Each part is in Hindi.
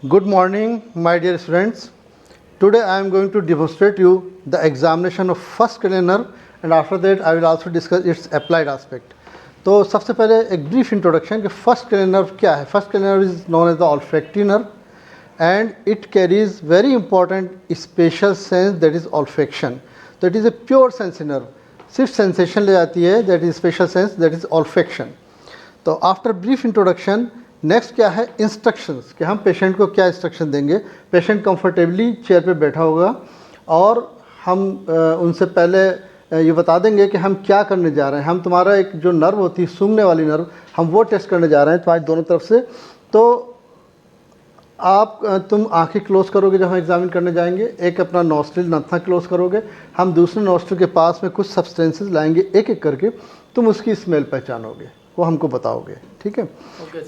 Good morning, my dear students. Today I am going to demonstrate you the examination of first cranial nerve, and after that I will also discuss its applied aspect. तो सबसे पहले एक ब्रीफ इंट्रोडक्शन कि फर्स्ट cranial nerve क्या है. First cranial nerve is known as the olfactory nerve and it carries very important spatial sense, that is olfaction. तो it is a pure sensory nerve, सिर्फ sensation ले जाती है, that is spatial sense, that is olfaction. तो आफ्टर ब्रीफ इंट्रोडक्शन नेक्स्ट क्या है, इंस्ट्रक्शंस, कि हम पेशेंट को क्या इंस्ट्रक्शन देंगे. पेशेंट कंफर्टेबली चेयर पे बैठा होगा और हम उनसे पहले ये बता देंगे कि हम क्या करने जा रहे हैं. हम तुम्हारा एक जो नर्व होती है, सूंघने वाली नर्व, हम वो टेस्ट करने जा रहे हैं तुम्हारी दोनों तरफ से. तो तुम आंखें क्लोज करोगे जब हम एग्जामिन करने जाएंगे. एक अपना नॉस्ट्रिल नथना क्लोज करोगे. हम दूसरे नॉस्ट्रिल के पास में कुछ सब्सटेंसेस लाएंगे एक एक करके. तुम उसकी स्मेल पहचानोगे, वो हमको बताओगे, ठीक है.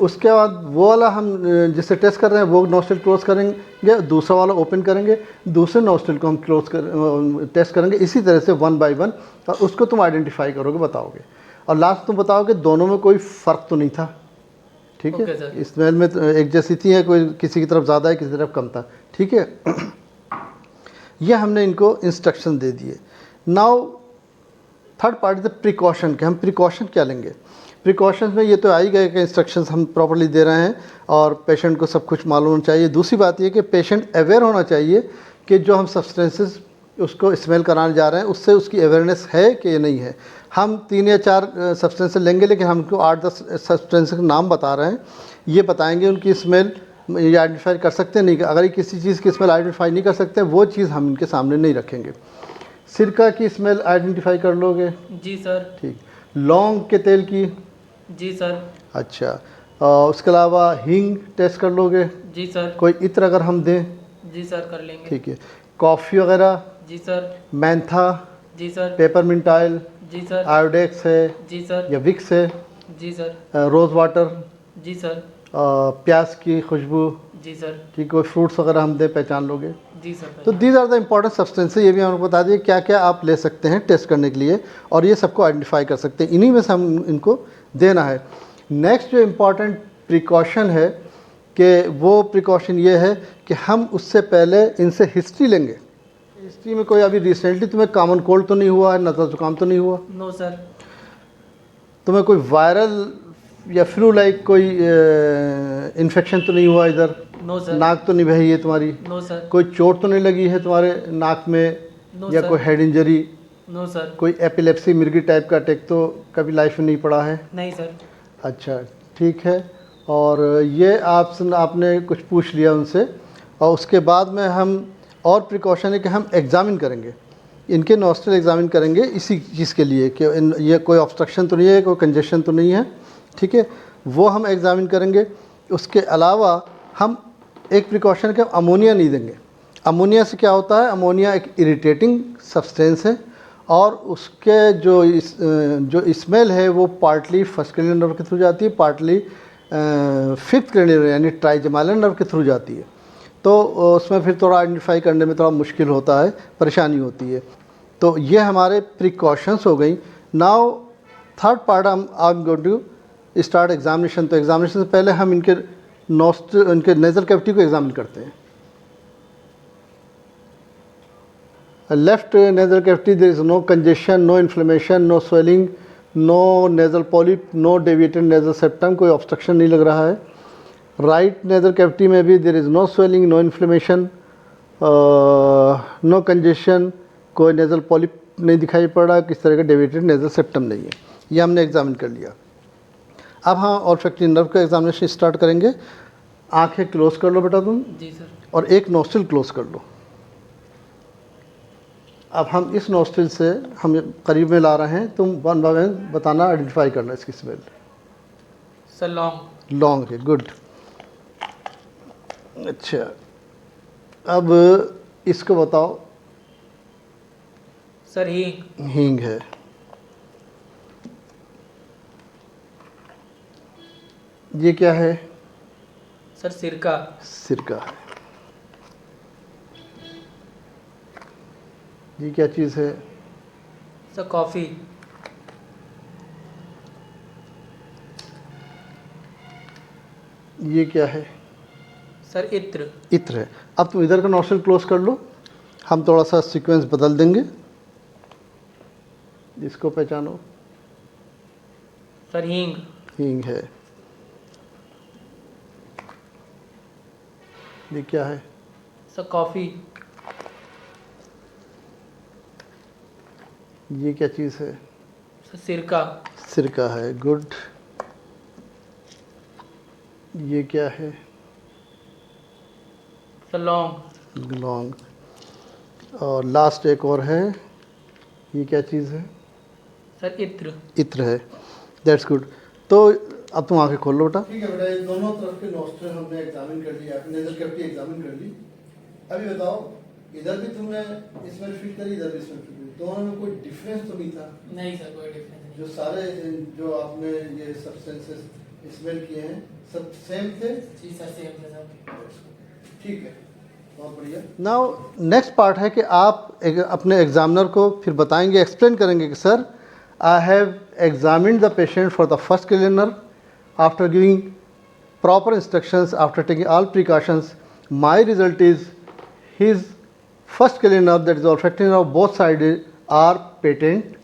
उसके बाद वो वाला हम जिससे टेस्ट कर रहे हैं वो नॉस्ट्रिल क्लोज करेंगे, दूसरा वाला ओपन करेंगे, दूसरे नॉस्ट्रिल को हम टेस्ट करेंगे. इसी तरह से वन बाय वन, और उसको तुम आइडेंटिफाई करोगे, बताओगे, और लास्ट तुम बताओगे दोनों में कोई फ़र्क तो नहीं था. ठीक है, स्मेल में तो एक जैसी थी, है कोई किसी की तरफ ज़्यादा है किसी तरफ कम था. ठीक है. ये हमने इनको इंस्ट्रक्शन दे दिए. Now third part is the precaution, कि हम प्रिकॉशन क्या लेंगे. प्रिकॉशंस में ये तो आ ही गए कि इंस्ट्रक्शंस हम प्रॉपर्ली दे रहे हैं और पेशेंट को सब कुछ मालूम होना चाहिए. दूसरी बात ये कि पेशेंट अवेयर होना चाहिए कि जो हम सब्सटेंसेस उसको स्मेल कराने जा रहे हैं उससे उसकी अवेयरनेस है कि ये नहीं है. हम 3 या 4 सब्सटेंसेस लेंगे, लेकिन हमको 8-10 सब्सटेंसेस के नाम बता रहे हैं. ये बताएंगे उनकी स्मेल ये आइडेंटिफाई कर सकते नहीं. अगर ये किसी चीज़ की स्मेल आइडेंटिफाई नहीं कर सकते, वो चीज़ हम इनके सामने नहीं रखेंगे. सिरका की स्मेल आइडेंटिफाई कर लोगे? जी सर. ठीक. लौंग के तेल की? जी सर. अच्छा. उसके अलावा हींग टेस्ट कर लोगे? जी सर. कोई इत्र अगर हम दें? जी सर, कर लेंगे. ठीक है. कॉफ़ी वगैरह? जी सर. मैंथा? जी सर. Peppermint oil? जी सर. आयोडेक्स है जी सर. या विक्स है? जी सर. Rose water? जी सर. प्याज की खुशबू? जी सर. ठीक. कोई फ्रूट्स वगैरह हम दें, पहचान लोगे? जी सर. तो these are the important substances. ये भी हमको बता दिए क्या क्या आप ले सकते हैं टेस्ट करने के लिए, और ये सबको आइडेंटिफाई कर सकते हैं. इन्हीं में से हम इनको देना है. नेक्स्ट जो इम्पॉर्टेंट प्रिकॉशन है कि वो प्रिकॉशन ये है कि हम उससे पहले इनसे हिस्ट्री लेंगे. हिस्ट्री में कोई अभी रिसेंटली तुम्हें कॉमन कोल्ड तो नहीं हुआ है, नज़ला जुकाम तो नहीं हुआ? No sir. तुम्हें कोई वायरल या फ्लू लाइक कोई इन्फेक्शन तो नहीं हुआ इधर? No sir. नाक तो नहीं बही है तुम्हारी? No sir. कोई चोट तो नहीं लगी है तुम्हारे नाक में? नो या सर. कोई हेड इंजरी? No sir. कोई एपिलेप्सी मिर्गी टाइप का अटैक तो कभी लाइफ में नहीं पड़ा है? नहीं सर. अच्छा, ठीक है. और ये आपने कुछ पूछ लिया उनसे, और उसके बाद में हम और प्रिकॉशन है कि हम एग्ज़ामिन करेंगे, इनके नॉस्ट्रिल एग्ज़ामिन करेंगे इसी चीज़ के लिए कि ये कोई ऑब्स्ट्रक्शन तो नहीं है, कोई कंजेशन तो नहीं है. ठीक है, वो हम एग्ज़ामिन करेंगे. उसके अलावा हम एक प्रिकॉशन के अमोनिया नहीं देंगे. अमोनिया से क्या होता है, अमोनिया एक इरिटेटिंग सब्सटेंस है और उसके जो स्मेल है वो पार्टली फर्स्ट क्रेनियल नर्व के थ्रू जाती है, पार्टली फिफ्थ क्रेनियल यानी ट्राइजेमाइनल नर्व के थ्रू जाती है. तो उसमें फिर थोड़ा आइडेंटिफाई करने में थोड़ा मुश्किल होता है, परेशानी होती है. तो ये हमारे प्रिकॉशंस हो गई. Now third part I am going to start examination. तो एग्जामिनेशन से पहले हम इनके नेज़ल कैविटी को एग्जामिन करते हैं. Left nasal cavity, there is no congestion, no inflammation, no swelling, no nasal polyp, no deviated nasal septum, कोई ऑब्स्ट्रक्शन नहीं लग रहा है. राइट नेज़ल कैविटी में भी there is no swelling, no inflammation, no congestion, कोई नेज़ल पॉलिप नहीं दिखाई पड़ रहा, किस तरह का डेविएटेड नेज़ल सेप्टम नहीं है. ये हमने एग्जामिन कर लिया. अब हम ऑल्फैक्टरी नर्व का एग्जामिनेशन स्टार्ट करेंगे. आंखें क्लोज कर लो बेटा तुम. जी सर. और एक नोस्ट्रिल क्लोज कर लो. अब हम इस नोस्ट्रिल से हम करीब में ला रहे हैं, तुम वन बाय वन बताना, आइडेंटिफाई करना इसकी स्मेल. Sir long. लॉन्ग है, गुड. अच्छा, अब इसको बताओ. सर हींग. हींग है. ये क्या है? सर सिरका. सिरका है. ये क्या चीज़ है? Sir coffee. ये क्या है? सर इत्र। इत्र है। अब तुम इधर का नॉस्ट्रिल क्लोज कर लो, हम थोड़ा सा सीक्वेंस बदल देंगे, इसको पहचानो। सर हींग। हींग है। ये क्या है? Sir coffee. ये क्या चीज़ है? सर सिरका। सिरका है, गुड। ये क्या है? सर लौंग। लौंग। और लास्ट एक और है, ये क्या चीज़ है? सर इत्र। इत्र है। That's good. तो अब तुम आंखें खोल लो बेटा। ठीक है बेटा, ये दोनों तरफ के नोस्ट्रिल हमने एग्जामिन कर लिया, नेजल कैविटी एग्जामिन कर ली। अभी बताओ, इधर भी तुमने स्मेल फील करी, इधर भी स्मेल फील करी, दोनों में कोई डिफरेंस तो नहीं था? नहीं सर, कोई डिफरेंस नहीं। जो सारे जो आपने ये सब्सटेंसेस स्मेल किए हैं सब सेम थे? जी सर, सेम थे सब। ठीक है, बहुत बढ़िया। नाउ नेक्स्ट पार्ट है कि आप अपने एग्जामिनर को फिर बताएंगे, एक्सप्लेन करेंगे कि sir I have examined the patient for the first cleaner after giving proper instructions, after taking all precautions, my result is his first cleaner nerve, that is olfactory nerve, both sides are patent,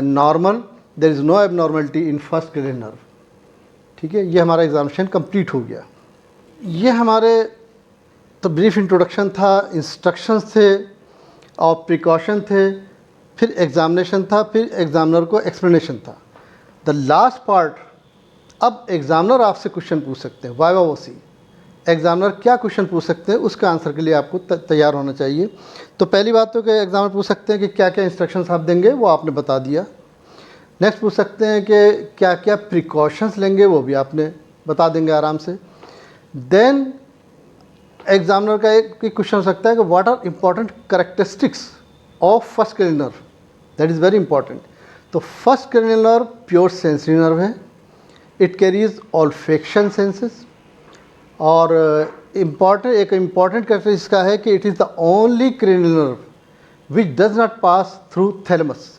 normal, there is no abnormality in first cleaner nerve। ठीक है, ये हमारा एग्जामिनेशन कंप्लीट हो गया। ये हमारे तो ब्रीफ इंट्रोडक्शन था, इंस्ट्रक्शंस थे और प्रिकॉशन थे, फिर एग्जामिनेशन था, फिर एग्जामिनर को एक्सप्लेनेशन था। द लास्ट पार्ट, अब एग्जामिनर आपसे क्वेश्चन पूछ सकते हैं, वाइवा वो सी। एग्जामिनर क्या क्वेश्चन पूछ सकते हैं, उसका आंसर के लिए आपको तैयार होना चाहिए। तो पहली बात तो कि एग्जामिनर पूछ सकते हैं कि क्या क्या इंस्ट्रक्शंस आप देंगे, वो आपने बता दिया। नेक्स्ट पूछ सकते हैं कि क्या क्या प्रिकॉशंस लेंगे, वो भी आपने बता देंगे आराम से। देन एग्जामिनर का एक क्वेश्चन हो सकता है कि what are important characteristics of first cranial, that is very important. तो first cranial pure sensory nerve है, इट कैरीज ऑल्फेक्शन सेंसेस, और एक इम्पॉर्टेंट कैरेक्टर इसका है कि it is the only cranial nerve which does not pass through thalamus.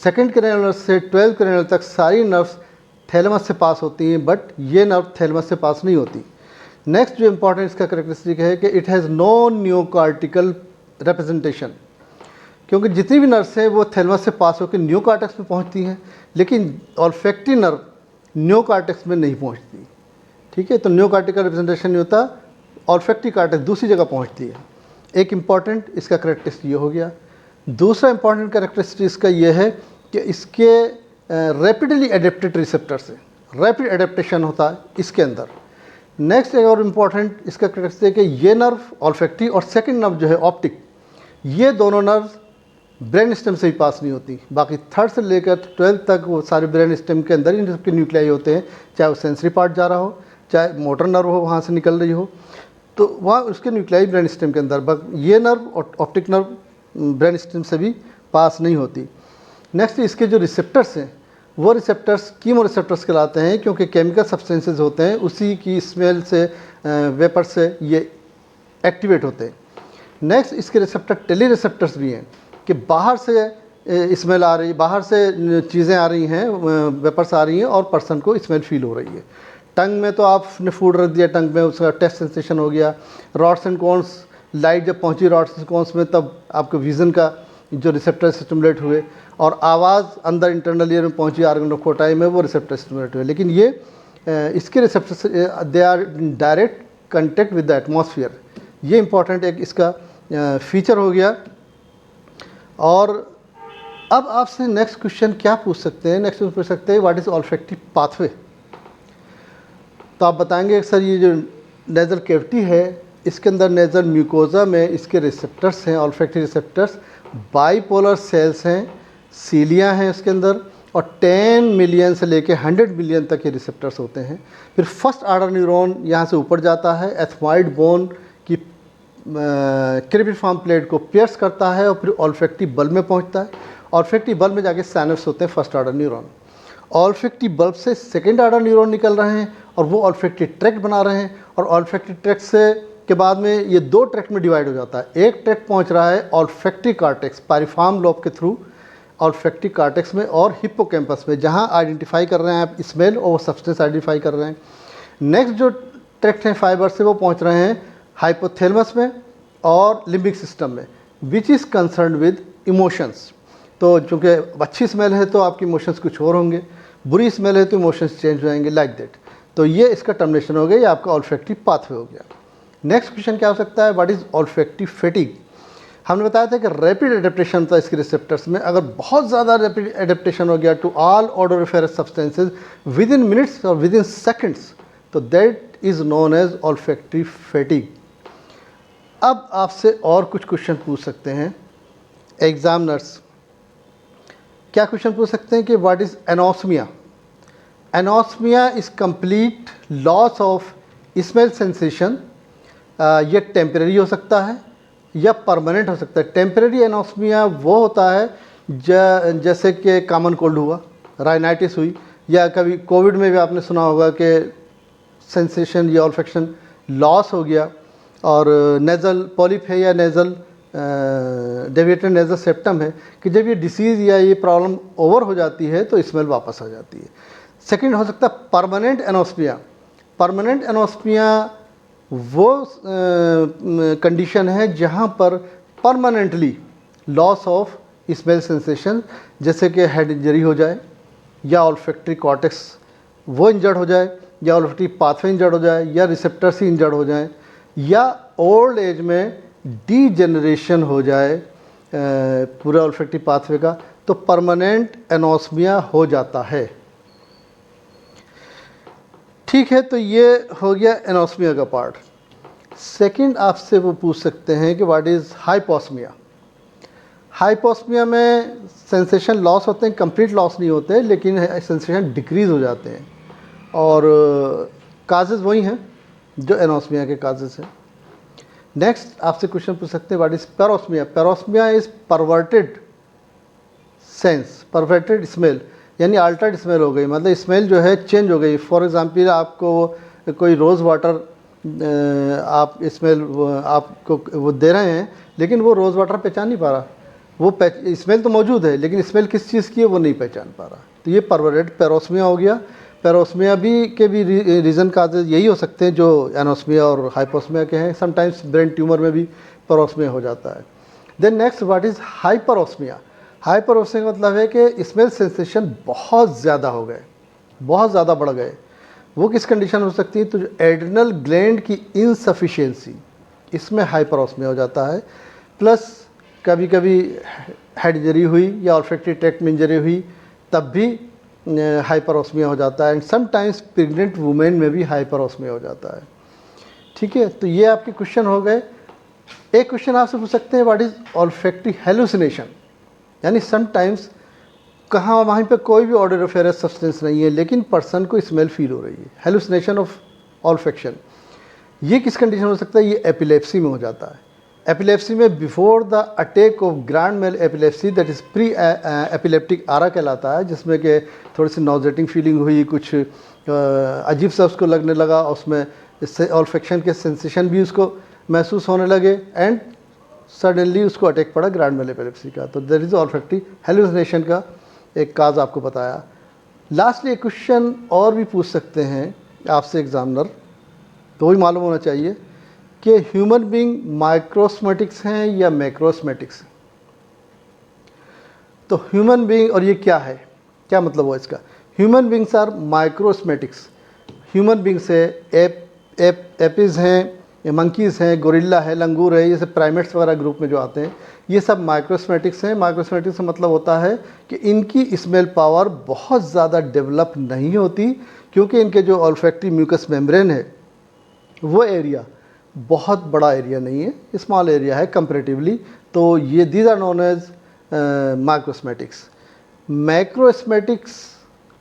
Second cranial nerve से 12th क्रेनियल तक सारी नर्व्स थैलेमस से पास होती हैं, बट ये नर्व थैलेमस से पास नहीं होती। नेक्स्ट जो इम्पॉर्टेंट इसका कैरेक्टरिस्टिक है कि इट हैज़ नो न्यूकार्टिकल रिप्रेजेंटेशन, क्योंकि जितनी भी नर्व्स हैं वो थैलेमस से पास होकर न्यूकार्टेक्स में पहुंचती हैं, लेकिन ऑल्फैक्टरी नर्व न्यूकार्टेक्स में नहीं पहुंचती। ठीक है, तो न्यूकार्टिकल रिप्रेजेंटेशन नहीं होता, ऑल्फैक्टरी कार्टेक्स दूसरी जगह पहुंचती है। एक इम्पॉर्टेंट इसका कैरेक्टरिस्टिक ये हो गया। दूसरा इम्पॉर्टेंट कैरेक्टरिस्टिक इसका ये है कि इसके रैपिडली एडेप्टेड रिसेप्टर से रैपिड एडेप्टेशन होता है इसके अंदर। नेक्स्ट एक और इम्पॉर्टेंट इसका कैरेक्टरिस्टिक है कि ये नर्व ऑल्फैक्टरी और सेकेंड नर्व जो है ऑप्टिक, ये दोनों नर्व ब्रेन स्टेम से ही पास नहीं होती। बाकी 3rd से लेकर 12th तक वो सारे ब्रेन स्टेम के अंदर ही सबके न्यूक्लियाई होते हैं, चाहे वो सेंसरी पार्ट जा रहा हो, चाहे मोटर नर्व हो वहाँ से निकल रही हो, तो वहाँ उसके न्यूक्लियाई ब्रेन स्टेम के अंदर। ये नर्व और ऑप्टिक नर्व ब्रेन स्टेम से भी पास नहीं होती। नेक्स्ट इसके जो रिसेप्टर्स हैं वो रिसेप्टर्स कीमो रिसेप्टर्स कहलाते हैं, क्योंकि केमिकल सब्सटेंसेज होते हैं उसी की स्मेल से, वेपर से ये एक्टिवेट होते हैं। नेक्स्ट इसके रिसेप्टर टेली रिसेप्टर्स भी हैं कि बाहर से स्मेल आ रही है, बाहर से चीज़ें आ रही हैं, वेपर्स आ रही हैं और पर्सन को स्मेल फील हो रही है। टंग में तो आपने फूड रख दिया, टंग में उसका टेस्ट सेंसेशन हो गया। रॉड्स एंड कोन्स, लाइट जब पहुंची रॉड्स एंड कोन्स में तब आपके विज़न का जो रिसेप्टर स्टिमुलेट हुए, और आवाज़ अंदर इंटरनल ईयर में पहुंची ऑर्गन ऑफ कोटाई में, वो रिसेप्टर स्टिमुलेट हुए। लेकिन ये इसके receptor they are direct contact with the atmosphere, ये इंपॉर्टेंट एक इसका फीचर हो गया। और अब आपसे नेक्स्ट क्वेश्चन क्या पूछ सकते हैं, नेक्स्ट पूछ सकते हैं व्हाट इज़ ऑल्फैक्टिव पाथवे। तो आप बताएंगे सर ये जो नेज़ल कैविटी है इसके अंदर नेज़ल म्यूकोजा में इसके रिसेप्टर्स हैं, ऑल्फैक्टिव रिसेप्टर्स, बाइपोलर सेल्स हैं, सीलियाँ हैं इसके अंदर, और 10 मिलियन से लेके 100 मिलियन तक ये रिसेप्टर्स होते हैं। फिर फर्स्ट आर्डर न्यूरॉन यहाँ से ऊपर जाता है, एथमॉइड बोन की क्रिपिफॉर्म प्लेट को पियर्स करता है और फिर ऑल्फैक्टिव बल्ब में पहुँचता है। ऑल्फैक्टिव बल्ब में जाके साइनप्स होते हैं फर्स्ट आर्डर न्यूरॉन। ऑल्फैक्टिव बल्ब से सेकेंड आर्डर न्यूरॉन निकल रहे हैं और वो ऑल्फैक्टिव ट्रैक्ट बना रहे हैं, और ऑल्फैक्टिव ट्रैक्ट से के बाद में ये 2 ट्रैक्ट में डिवाइड हो जाता है। एक ट्रैक्ट पहुंच रहा है ऑल्फैक्टिव कार्टेक्स पाइरिफॉर्म लोब के थ्रू ऑल्फैक्टिव कार्टेक्स में और हिप्पोकैम्पस में, जहां आइडेंटिफाई कर रहे हैं आप स्मेल और सब्सटेंस आइडेंटिफाई कर रहे हैं। नेक्स्ट जो ट्रैक्ट हैं फाइबर से वो पहुंच रहे हैं हाइपोथैलेमस में और लिम्बिक सिस्टम में, which is concern with emotions. तो चूँकि अच्छी स्मेल है तो आपके इमोशंस कुछ और होंगे, बुरी स्मेल है तो इमोशंस चेंज हो जाएंगे, लाइक दैट। तो ये इसका टर्मिनेशन हो गया, ये आपका ऑल्फैक्टिव पाथवे हो गया। नेक्स्ट क्वेश्चन क्या हो सकता है, व्हाट इज़ ऑल्फैक्टिव फैटिग। हमने बताया था कि रैपिड एडेप्टेशन था इसके रिसेप्टर्स में, अगर बहुत ज़्यादा रैपिड एडेप्टेशन हो गया to all odoriferous substances within minutes और विद इन सेकेंड्स, तो that is known as olfactory fatigue. अब आपसे और कुछ क्वेश्चन पूछ सकते हैं एग्जामिनर्स। क्या क्वेश्चन पूछ सकते हैं कि what is anosmia. Anosmia is complete loss of smell sensation. ये टेम्परेरी हो सकता है या परमानेंट हो सकता है। टेम्परेरी एनोस्मिया वो होता है जैसे कि कॉमन कोल्ड हुआ, राइनाइटिस हुई, या कभी कोविड में भी आपने सुना होगा कि सेंसेशन या ऑल्फैक्शन लॉस हो गया, और नेज़ल पॉलिप है या नेज़ल डेविएटेड नेज़ल सेप्टम है कि जब ये डिसीज़ या ये प्रॉब्लम ओवर हो जाती है तो स्मेल वापस आ जाती है। सेकंड हो सकता है परमानेंट एनोस्मिया। परमानेंट एनोस्मिया वो कंडीशन है जहाँ पर permanently loss of smell sensation, जैसे कि हेड इंजरी हो जाए, या ऑल्फैक्टरी कॉर्टेक्स वो इंजर्ड हो जाए, या ऑल्फैक्टरी पाथवे इंजर्ड हो जाए, या रिसेप्टर्स ही इंजर्ड हो जाए, या ओल्ड एज में डीजेनरेशन हो जाए पूरे ऑल्फैक्टरी पाथवे का, तो परमानेंट एनोस्मिया हो जाता है। ठीक है, तो ये हो गया एनोस्मिया का पार्ट। सेकंड आपसे वो पूछ सकते हैं कि व्हाट इज़ हाइपोस्मिया। हाइपोस्मिया में सेंसेशन लॉस होते हैं, कंप्लीट लॉस नहीं होते, लेकिन सेंसेशन डिक्रीज़ हो जाते हैं, और काजेज़ वही हैं जो एनोस्मिया के काजेज़ हैं। नेक्स्ट आपसे क्वेश्चन पूछ सकते हैं what is parosmia. Parosmia is perverted sense, perverted smell, यानी अल्टर्ड स्मेल हो गई, मतलब स्मेल जो है चेंज हो गई। फॉर एग्जांपल आपको कोई रोज़ वाटर आप स्मेल आपको वो दे रहे हैं, लेकिन वो रोज़ वाटर पहचान नहीं पा रहा, वो स्मेल तो मौजूद है लेकिन स्मेल किस चीज़ की है वो नहीं पहचान पा रहा, तो ये परवर्टेड पेरोस्मिया हो गया। पेरोस्मिया के भी रीज़न काजेज यही हो सकते हैं जो एनोस्मिया और हाइपोस्मिया के हैं। समटाइम्स ब्रेन ट्यूमर में भी पेरोस्मिया हो जाता है। Then next what is hyperosmia. Hyperosmia का मतलब है कि स्मेल सेंसेशन बहुत ज़्यादा हो गए, बहुत ज़्यादा बढ़ गए। वो किस कंडीशन हो सकती है, तो जो एड्रिनल ग्लैंड की इनसफिशिएंसी, इसमें हाइपरोस्मिया हो जाता है। प्लस कभी कभी हेड इंजरी हुई या ऑल्फैक्टरी ट्रैक्ट में इंजरी हुई तब भी हाइपरोस्मिया हो जाता है। एंड समटाइम्स प्रेग्नेंट वुमेन में भी हाइपरोस्मिया हो जाता है। ठीक है, तो ये आपके क्वेश्चन हो गए। एक क्वेश्चन आपसे पूछ सकते हैं व्हाट इज़ ऑल्फैक्टरी हेलुसिनेशन, यानी समटाइम्स कहाँ वहीं पे कोई भी ओडोरिफेरस सब्सटेंस नहीं है लेकिन पर्सन को स्मेल फील हो रही है, हेलुसिनेशन ऑफ ऑल्फैक्शन। ये किस कंडीशन हो सकता है, ये एपिलेप्सी में हो जाता है। एपिलेप्सी में before the attack of grand mal epilepsy, that is pre epileptic aura कहलाता है, जिसमें कि थोड़ी सी नॉजेटिंग फीलिंग हुई, कुछ अजीब सा उसको लगने लगा, उसमें इससे ऑल्फैक्शन के सेंसेशन भी उसको महसूस होने लगे, एंड सडनली उसको अटैक पड़ा ग्रैंड मेल एपिलेप्सी का। तो दैट इज़ ऑल्फैक्टरी हेलुसिनेशन का एक काज आपको बताया। लास्टली एक क्वेश्चन और भी पूछ सकते हैं आपसे एग्जामिनर, तो वही मालूम होना चाहिए कि ह्यूमन बीइंग माइक्रोस्मेटिक्स हैं या मैक्रोस्मेटिक्स हैं। तो ह्यूमन बीइंग, और ये क्या है, क्या मतलब हुआ इसका, human beings are microsmatics. Human beings है एपिज हैं, मंकीज़ हैं, गोरिल्ला है, लंगूर है, ये सब प्राइमेट्स वगैरह ग्रुप में जो आते हैं, ये सब माइक्रोस्मेटिक्स हैं। माइक्रोस्मेटिक्स का मतलब होता है कि इनकी स्मेल पावर बहुत ज़्यादा डेवलप नहीं होती, क्योंकि इनके जो ऑल्फैक्टरी म्यूकस मेम्ब्रेन है वो एरिया बहुत बड़ा एरिया नहीं है, स्मॉल एरिया है कंपैरेटिवली। तो ये दीज आर नोन एज माइक्रोस्मेटिक्स। मैक्रोस्मेटिक्स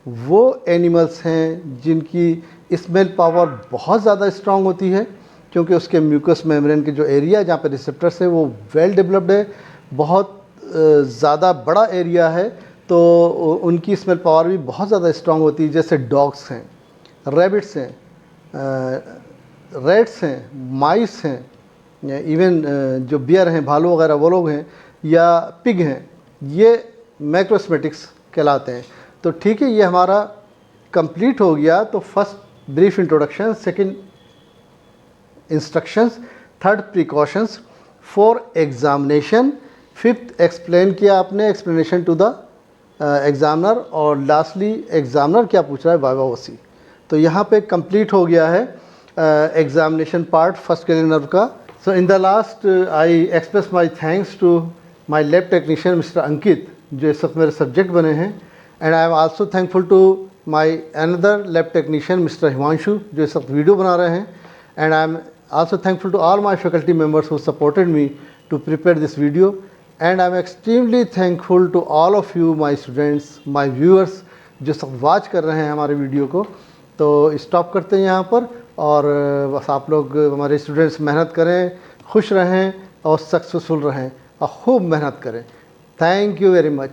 वो एनिमल्स हैं जिनकी स्मेल पावर बहुत ज़्यादा स्ट्रांग होती है, क्योंकि उसके म्यूकस मेम्ब्रेन के जो एरिया जहाँ पे रिसेप्टर्स है वो वेल डेवलप्ड है, बहुत ज़्यादा बड़ा एरिया है, तो उनकी स्मेल पावर भी बहुत ज़्यादा स्ट्रांग होती है। जैसे डॉग्स हैं, रैबिट्स हैं, रेट्स हैं, माइस हैं, इवन जो बियर हैं, भालू वगैरह वो लोग हैं, या पिग हैं, ये मैक्रोस्मेटिक्स कहलाते हैं। तो ठीक है, ये हमारा कंप्लीट हो गया। तो first brief introduction, second instructions, third precautions for examination, fifth explain किया आपने, एक्सप्लेनेशन टू द एग्जामिनर, और लास्टली एग्जामिनर क्या पूछ रहा है, वाइवा ओसी। तो यहाँ पे कंप्लीट हो गया है एग्जामिनेशन पार्ट फर्स्ट क्लिनर का। So in the last I express my thanks to my lab technician mister Ankit, जो इस वक्त मेरे सब्जेक्ट बने हैं, and I am also thankful to my another lab technician mister Himanshu, जो इस वक्त वीडियो बना रहे हैं, and I am also thankful to all my faculty members who supported me to prepare this video, and I am extremely thankful to all of you my students, my viewers, जो सब वॉच कर रहे हैं हमारे वीडियो को। तो स्टॉप करते हैं यहाँ पर, और बस आप लोग हमारे स्टूडेंट्स मेहनत करें, खुश रहें और सक्सेसफुल रहें और खूब मेहनत करें। Thank you very much.